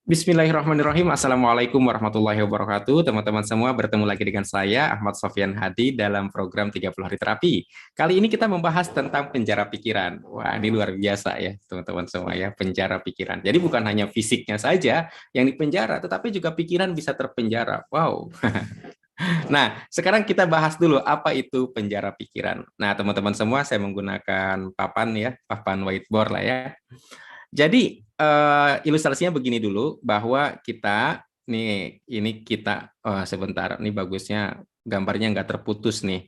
Bismillahirrahmanirrahim. Assalamualaikum warahmatullahi wabarakatuh. Teman-teman semua, bertemu lagi dengan saya, Ahmad Sofyan Hadi, dalam program 30 Hari Terapi. Kali ini kita membahas tentang penjara pikiran. Wah, ini luar biasa ya, teman-teman semua ya, penjara pikiran. Jadi bukan hanya fisiknya saja yang dipenjara, tetapi juga pikiran bisa terpenjara. Wow. Nah, sekarang kita bahas dulu apa itu penjara pikiran. Nah, teman-teman semua, saya menggunakan papan ya, papan whiteboard lah ya. Jadi ilustrasinya begini dulu bahwa kita nih ini kita sebentar nih bagusnya gambarnya nggak terputus nih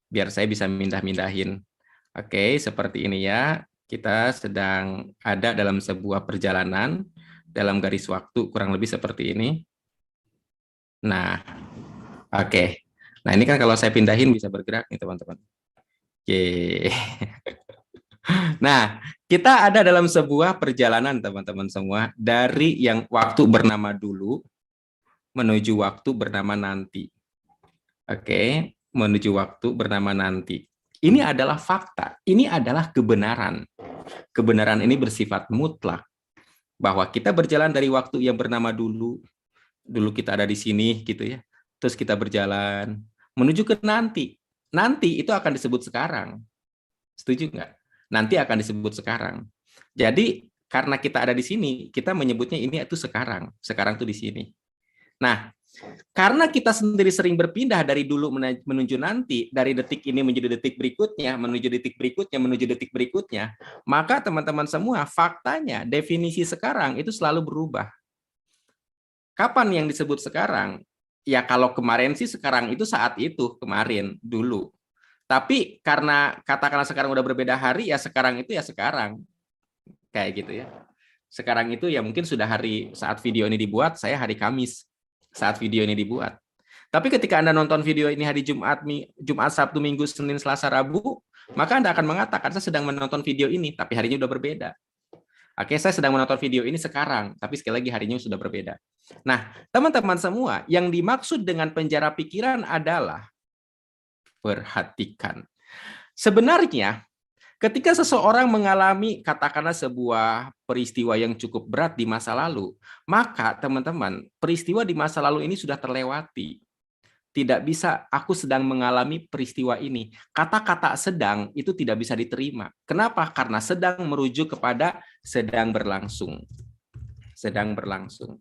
biar saya bisa mindah-mindahin. Oke, seperti ini ya. Kita sedang ada dalam sebuah perjalanan dalam garis waktu kurang lebih seperti ini. Nah, oke. Nah, ini kan kalau saya pindahin bisa bergerak nih teman-teman. Oke. Nah, kita ada dalam sebuah perjalanan teman-teman semua dari yang waktu bernama dulu menuju waktu bernama nanti. Oke, menuju waktu bernama nanti. Ini adalah fakta, ini adalah kebenaran. Kebenaran ini bersifat mutlak bahwa kita berjalan dari waktu yang bernama dulu, dulu kita ada di sini gitu ya. Terus kita berjalan menuju ke nanti. Nanti itu akan disebut sekarang. Setuju nggak? Nanti akan disebut sekarang. Jadi karena kita ada di sini, kita menyebutnya ini itu sekarang. Sekarang tuh di sini. Nah, karena kita sendiri sering berpindah dari dulu menuju nanti, dari detik ini menjadi detik berikutnya, menuju detik berikutnya, menuju detik berikutnya, maka teman-teman semua, faktanya, definisi sekarang itu selalu berubah. Kapan yang disebut sekarang? Ya kalau kemarin sih sekarang itu saat itu, kemarin, dulu. Tapi karena katakanlah sekarang udah berbeda hari, ya sekarang itu ya sekarang. Kayak gitu ya. Sekarang itu ya mungkin sudah hari saat video ini dibuat, saya hari Kamis saat video ini dibuat. Tapi ketika Anda nonton video ini hari Jumat, Jumat, Sabtu, Minggu, Senin, Selasa, Rabu, maka Anda akan mengatakan saya sedang menonton video ini, tapi harinya udah berbeda. Oke, saya sedang menonton video ini sekarang, tapi sekali lagi harinya sudah berbeda. Nah, teman-teman semua, yang dimaksud dengan penjara pikiran adalah perhatikan. Sebenarnya ketika seseorang mengalami katakanlah sebuah peristiwa yang cukup berat di masa lalu, maka teman-teman, peristiwa di masa lalu ini sudah terlewati. Tidak bisa aku sedang mengalami peristiwa ini. Kata-kata sedang itu tidak bisa diterima. Kenapa? Karena sedang merujuk kepada sedang berlangsung. Sedang berlangsung.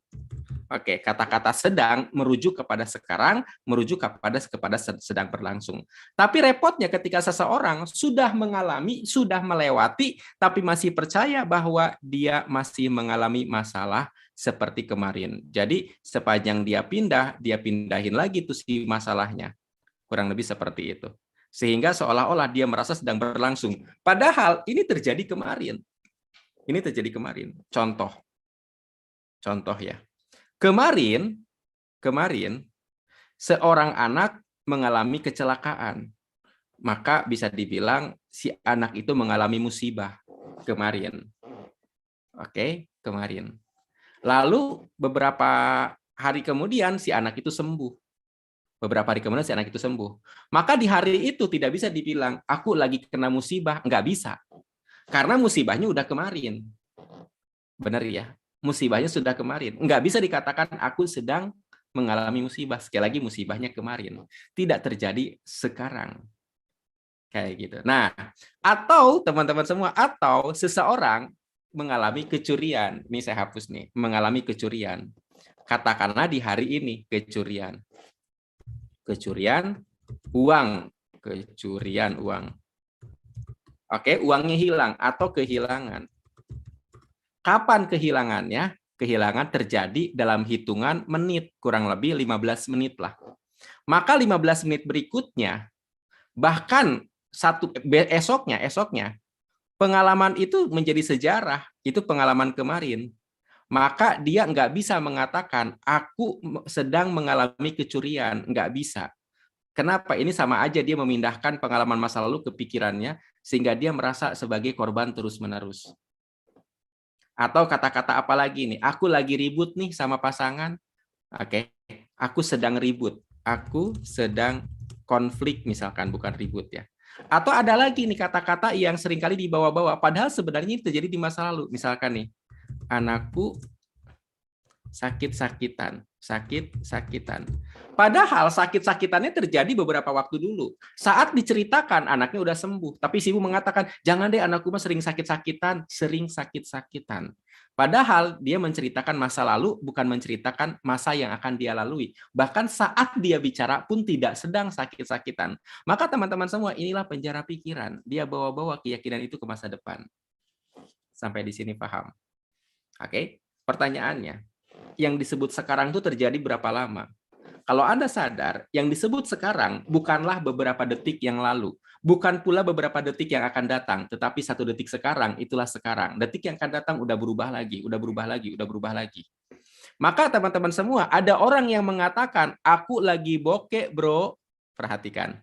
Oke, kata-kata sedang merujuk kepada sekarang, merujuk kepada sedang berlangsung. Tapi repotnya ketika seseorang sudah mengalami, sudah melewati, tapi masih percaya bahwa dia masih mengalami masalah seperti kemarin. Jadi sepanjang dia pindah, dia pindahin lagi tuh si masalahnya. Kurang lebih seperti itu. Sehingga seolah-olah dia merasa sedang berlangsung. Padahal ini terjadi kemarin. Ini terjadi kemarin. Contoh ya. Kemarin seorang anak mengalami kecelakaan. Maka bisa dibilang si anak itu mengalami musibah kemarin. Oke, kemarin. Lalu beberapa hari kemudian si anak itu sembuh. Beberapa hari kemudian si anak itu sembuh. Maka di hari itu tidak bisa dibilang aku lagi kena musibah, nggak bisa. Karena musibahnya udah kemarin. Benar ya? Musibahnya sudah kemarin. Nggak bisa dikatakan aku sedang mengalami musibah. Sekali lagi musibahnya kemarin. Tidak terjadi sekarang. Kayak gitu. Nah, atau teman-teman semua, atau seseorang mengalami kecurian. Ini saya hapus nih. Mengalami kecurian. Katakanlah di hari ini kecurian. Kecurian uang. Kecurian uang. Oke, uangnya hilang atau kehilangan. Kapan kehilangannya? Kehilangan terjadi dalam hitungan menit, kurang lebih 15 menit lah. Maka 15 menit berikutnya, bahkan esoknya, pengalaman itu menjadi sejarah, itu pengalaman kemarin. Maka dia nggak bisa mengatakan, aku sedang mengalami kecurian, nggak bisa. Kenapa? Ini sama aja dia memindahkan pengalaman masa lalu ke pikirannya, sehingga dia merasa sebagai korban terus-menerus. Atau kata-kata apa lagi nih? Aku lagi ribut nih sama pasangan. Oke, aku sedang ribut. Aku sedang konflik misalkan, bukan ribut ya. Atau ada lagi nih kata-kata yang seringkali dibawa-bawa, padahal sebenarnya itu terjadi di masa lalu. Misalkan nih, anakku sakit-sakitan, sakit-sakitan. Padahal sakit-sakitannya terjadi beberapa waktu dulu. Saat diceritakan anaknya udah sembuh, tapi si ibu mengatakan, jangan deh anakku mah sering sakit-sakitan, sering sakit-sakitan. Padahal dia menceritakan masa lalu, bukan menceritakan masa yang akan dia lalui. Bahkan saat dia bicara pun tidak sedang sakit-sakitan. Maka teman-teman semua, inilah penjara pikiran. Dia bawa-bawa keyakinan itu ke masa depan. Sampai di sini paham? Oke, pertanyaannya, yang disebut sekarang itu terjadi berapa lama? Kalau Anda sadar, yang disebut sekarang bukanlah beberapa detik yang lalu, bukan pula beberapa detik yang akan datang, tetapi 1 detik sekarang, itulah sekarang. Detik yang akan datang udah berubah lagi, udah berubah lagi, udah berubah lagi. Maka teman-teman semua, ada orang yang mengatakan, aku lagi bokek bro, perhatikan.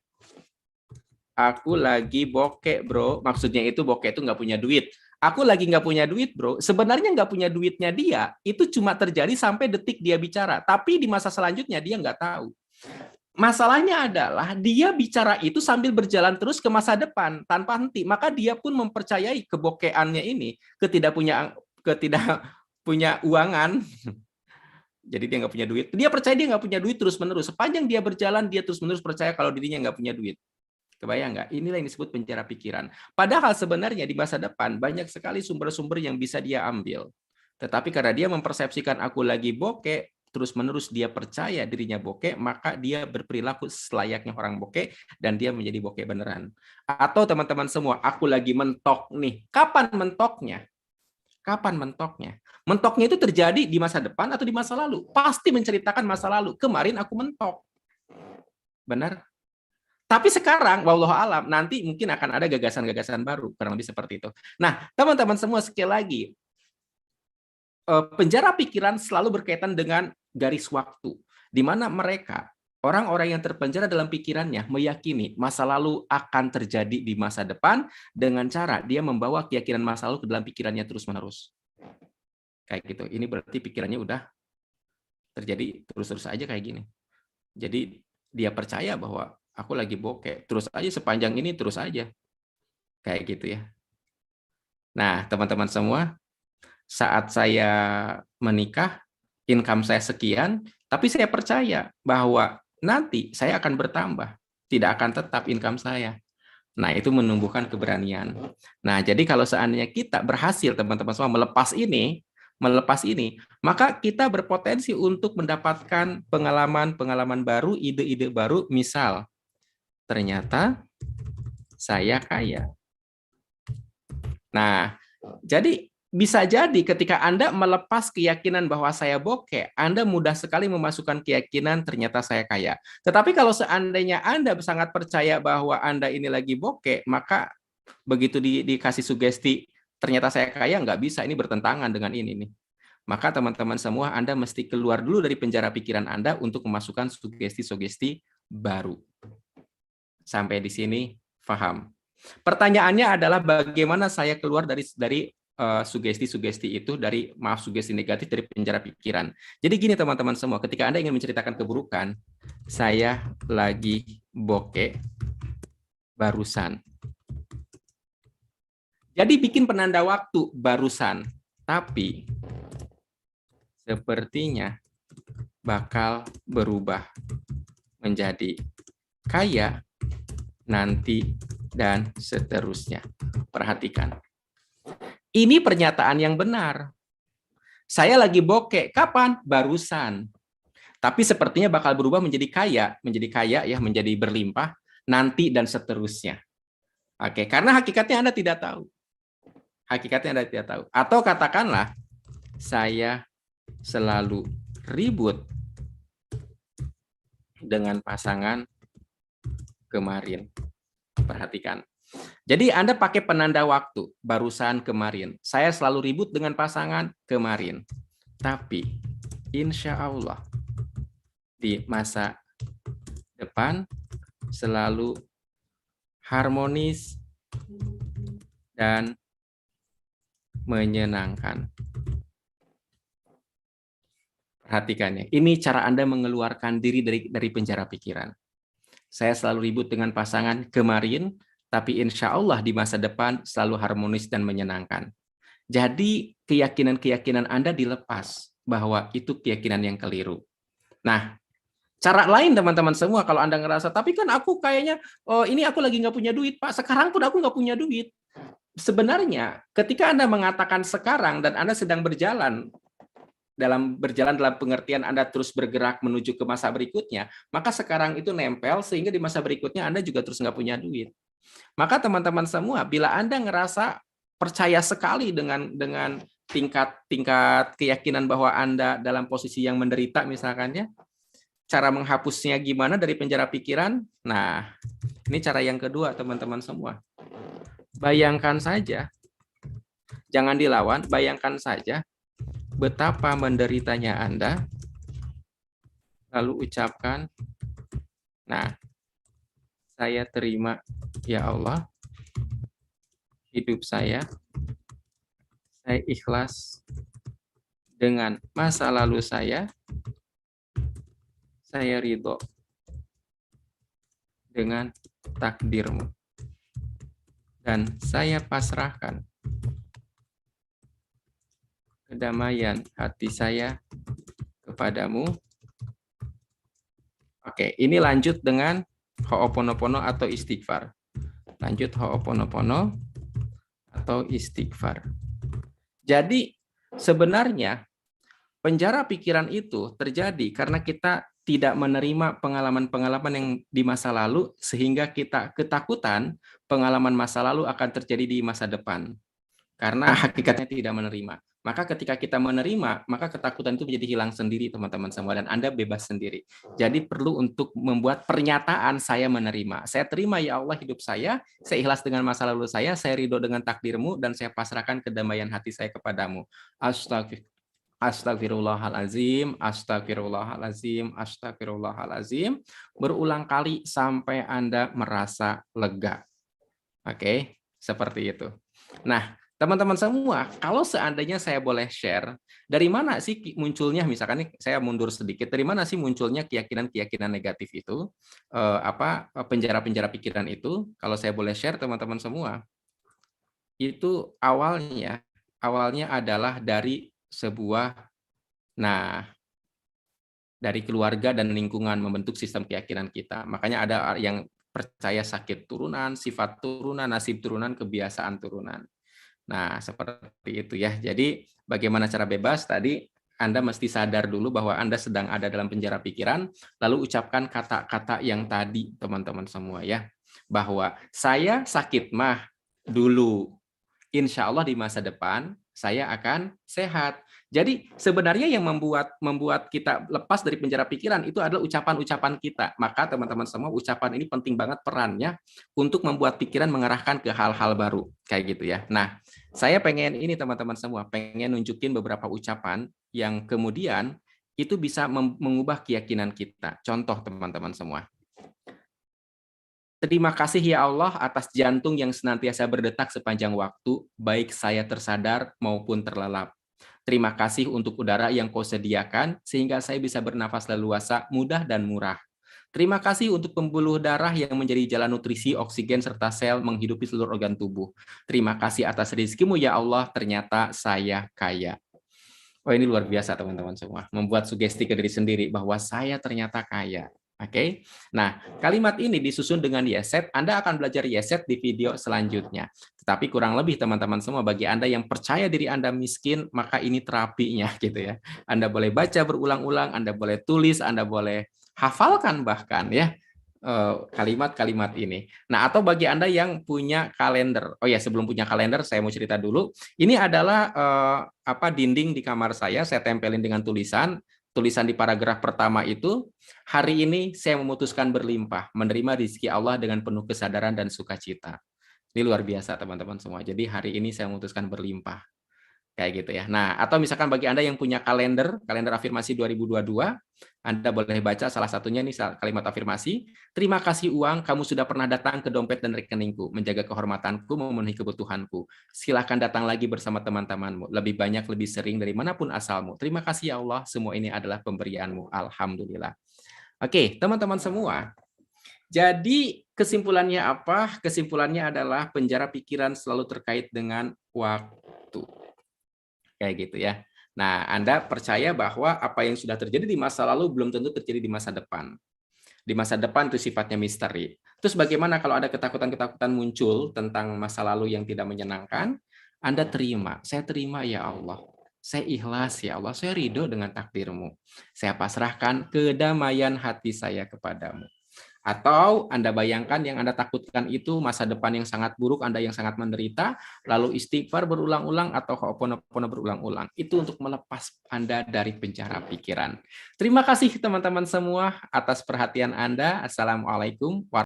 Aku lagi bokek bro, maksudnya itu bokek itu nggak punya duit. Aku lagi nggak punya duit bro, sebenarnya nggak punya duitnya dia, itu cuma terjadi sampai detik dia bicara, tapi di masa selanjutnya dia nggak tahu. Masalahnya adalah dia bicara itu sambil berjalan terus ke masa depan tanpa henti, maka dia pun mempercayai kebokeannya ini, ketidak punya uangan, jadi dia nggak punya duit. Dia percaya dia nggak punya duit terus-menerus, sepanjang dia berjalan dia terus-menerus percaya kalau dirinya nggak punya duit. Kebayang nggak? Inilah yang disebut penjara pikiran. Padahal sebenarnya di masa depan banyak sekali sumber-sumber yang bisa dia ambil. Tetapi karena dia mempersepsikan aku lagi bokek, terus-menerus dia percaya dirinya bokek, maka dia berperilaku selayaknya orang bokek dan dia menjadi bokek beneran. Atau teman-teman semua, aku lagi mentok nih. Kapan mentoknya? Kapan mentoknya? Mentoknya itu terjadi di masa depan atau di masa lalu? Pasti menceritakan masa lalu. Kemarin aku mentok. Benar? Tapi sekarang, wallahu alam, nanti mungkin akan ada gagasan-gagasan baru, kurang lebih seperti itu. Nah, teman-teman semua, sekali lagi, penjara pikiran selalu berkaitan dengan garis waktu, di mana mereka, orang-orang yang terpenjara dalam pikirannya, meyakini masa lalu akan terjadi di masa depan, dengan cara dia membawa keyakinan masa lalu ke dalam pikirannya terus-menerus. Kayak gitu. Ini berarti pikirannya udah terjadi terus-terus aja kayak gini. Jadi, dia percaya bahwa aku lagi bokeh, terus aja sepanjang ini terus aja. Kayak gitu ya. Nah, teman-teman semua, saat saya menikah, income saya sekian, tapi saya percaya bahwa nanti saya akan bertambah, tidak akan tetap income saya. Nah, itu menumbuhkan keberanian. Nah, jadi kalau seandainya kita berhasil, teman-teman semua, melepas ini, maka kita berpotensi untuk mendapatkan pengalaman-pengalaman baru, ide-ide baru, misal, ternyata saya kaya. Nah, jadi bisa jadi ketika Anda melepas keyakinan bahwa saya bokeh, Anda mudah sekali memasukkan keyakinan ternyata saya kaya. Tetapi kalau seandainya Anda sangat percaya bahwa Anda ini lagi bokeh, maka begitu dikasih sugesti ternyata saya kaya, nggak bisa, ini bertentangan dengan ini nih. Maka teman-teman semua, Anda mesti keluar dulu dari penjara pikiran Anda untuk memasukkan sugesti-sugesti baru. Sampai di sini paham. Pertanyaannya adalah bagaimana saya keluar dari sugesti-sugesti itu, sugesti negatif dari penjara pikiran. Jadi gini teman-teman semua, ketika Anda ingin menceritakan keburukan, saya lagi bokeh barusan. Jadi bikin penanda waktu barusan, tapi sepertinya bakal berubah menjadi kaya nanti dan seterusnya. Perhatikan. Ini pernyataan yang benar. Saya lagi bokeh. Kapan? Barusan. Tapi sepertinya bakal berubah menjadi kaya ya, menjadi berlimpah nanti dan seterusnya. Oke, karena hakikatnya Anda tidak tahu. Hakikatnya Anda tidak tahu. Atau katakanlah saya selalu ribut dengan pasangan kemarin. Perhatikan. Jadi Anda pakai penanda waktu, barusan kemarin. Saya selalu ribut dengan pasangan kemarin. Tapi insya Allah di masa depan selalu harmonis dan menyenangkan. Perhatikannya, ini cara Anda mengeluarkan diri dari penjara pikiran. Saya selalu ribut dengan pasangan kemarin, tapi insya Allah di masa depan selalu harmonis dan menyenangkan. Jadi keyakinan-keyakinan Anda dilepas. bahwa itu keyakinan yang keliru. Nah, cara lain teman-teman semua, kalau Anda ngerasa, tapi kan aku kayaknya, oh ini aku lagi nggak punya duit, Pak. Sekarang pun aku nggak punya duit. Sebenarnya, ketika Anda mengatakan sekarang dan Anda sedang berjalan dalam pengertian Anda terus bergerak menuju ke masa berikutnya, maka sekarang itu nempel sehingga di masa berikutnya Anda juga terus nggak punya duit. Maka teman-teman semua, bila Anda ngerasa percaya sekali dengan tingkat keyakinan bahwa Anda dalam posisi yang menderita misalkan ya, cara menghapusnya gimana dari penjara pikiran? Nah, ini cara yang kedua teman-teman semua. Bayangkan saja, jangan dilawan, bayangkan saja betapa menderitanya Anda, lalu ucapkan, nah, saya terima, ya Allah, hidup saya ikhlas dengan masa lalu saya ridho dengan takdirmu, dan saya pasrahkan kedamaian hati saya kepadamu. Oke, ini lanjut dengan Ho'oponopono atau istighfar. Lanjut Ho'oponopono atau istighfar. Jadi sebenarnya penjara pikiran itu terjadi karena kita tidak menerima pengalaman-pengalaman yang di masa lalu, sehingga kita ketakutan pengalaman masa lalu akan terjadi di masa depan. Karena hakikatnya tidak menerima. Maka ketika kita menerima, maka ketakutan itu menjadi hilang sendiri, teman-teman semua, dan Anda bebas sendiri. Jadi perlu untuk membuat pernyataan, saya menerima. Saya terima ya Allah hidup saya ikhlas dengan masa lalu saya ridho dengan takdirmu, dan saya pasrahkan kedamaian hati saya kepadamu. Astagfirullahalazim, astagfirullahalazim, astagfirullahalazim. Berulang kali sampai Anda merasa lega. Oke, seperti itu. Nah, teman-teman semua, kalau seandainya saya boleh share, dari mana sih munculnya, misalkan nih saya mundur sedikit, dari mana sih munculnya keyakinan-keyakinan negatif itu, penjara-penjara pikiran itu? Kalau saya boleh share, teman-teman semua, itu awalnya adalah dari sebuah, nah, dari keluarga dan lingkungan membentuk sistem keyakinan kita. Makanya ada yang percaya sakit turunan, sifat turunan, nasib turunan, kebiasaan turunan. Nah, seperti itu ya. Jadi, bagaimana cara bebas? Tadi Anda mesti sadar dulu bahwa Anda sedang ada dalam penjara pikiran, lalu ucapkan kata-kata yang tadi, teman-teman semua ya. Bahwa saya sakit mah dulu, insya Allah di masa depan saya akan sehat. Jadi sebenarnya yang membuat kita lepas dari penjara pikiran itu adalah ucapan-ucapan kita. Maka teman-teman semua, ucapan ini penting banget perannya untuk membuat pikiran mengarahkan ke hal-hal baru kayak gitu ya. Nah, saya pengen ini teman-teman semua, pengen nunjukin beberapa ucapan yang kemudian itu bisa mengubah keyakinan kita. Contoh teman-teman semua. Terima kasih ya Allah atas jantung yang senantiasa berdetak sepanjang waktu, baik saya tersadar maupun terlelap. Terima kasih untuk udara yang kau sediakan, sehingga saya bisa bernafas leluasa, mudah dan murah. Terima kasih untuk pembuluh darah yang menjadi jalan nutrisi, oksigen, serta sel menghidupi seluruh organ tubuh. Terima kasih atas rezekimu ya Allah, ternyata saya kaya. Oh, ini luar biasa teman-teman semua. Membuat sugesti ke diri sendiri bahwa saya ternyata kaya. Oke. Nah, kalimat ini disusun dengan Yeset. Anda akan belajar Yeset di video selanjutnya. Tetapi kurang lebih teman-teman semua, bagi Anda yang percaya diri Anda miskin, maka ini terapinya gitu ya. Anda boleh baca berulang-ulang, Anda boleh tulis, Anda boleh hafalkan bahkan ya kalimat-kalimat ini. Nah, atau bagi Anda yang punya kalender. Oh ya, sebelum punya kalender saya mau cerita dulu. Ini adalah dinding di kamar saya tempelin dengan tulisan di paragraf pertama itu, hari ini saya memutuskan berlimpah, menerima rezeki Allah dengan penuh kesadaran dan sukacita. Ini luar biasa teman-teman semua. Jadi hari ini saya memutuskan berlimpah. Kayak gitu ya. Nah, atau misalkan bagi Anda yang punya kalender afirmasi 2022, Anda boleh baca salah satunya nih kalimat afirmasi. Terima kasih uang, kamu sudah pernah datang ke dompet dan rekeningku, menjaga kehormatanku, memenuhi kebutuhanku. Silakan datang lagi bersama teman-temanmu, lebih banyak, lebih sering dari manapun asalmu. Terima kasih ya Allah, semua ini adalah pemberianmu. Alhamdulillah. Oke, teman-teman semua. Jadi kesimpulannya apa? Kesimpulannya adalah penjara pikiran selalu terkait dengan waktu. Kayak gitu ya. Nah, Anda percaya bahwa apa yang sudah terjadi di masa lalu belum tentu terjadi di masa depan. Di masa depan itu sifatnya misteri. Terus bagaimana kalau ada ketakutan-ketakutan muncul tentang masa lalu yang tidak menyenangkan? Anda terima. Saya terima ya Allah. Saya ikhlas ya Allah. Saya ridho dengan takdirmu. Saya pasrahkan kedamaian hati saya kepadamu. Atau Anda bayangkan yang Anda takutkan itu masa depan yang sangat buruk, Anda yang sangat menderita, lalu istighfar berulang-ulang atau ho'oponopono berulang-ulang. Itu untuk melepas Anda dari penjara pikiran. Terima kasih teman-teman semua atas perhatian Anda. Assalamualaikum warahmatullahi wabarakatuh.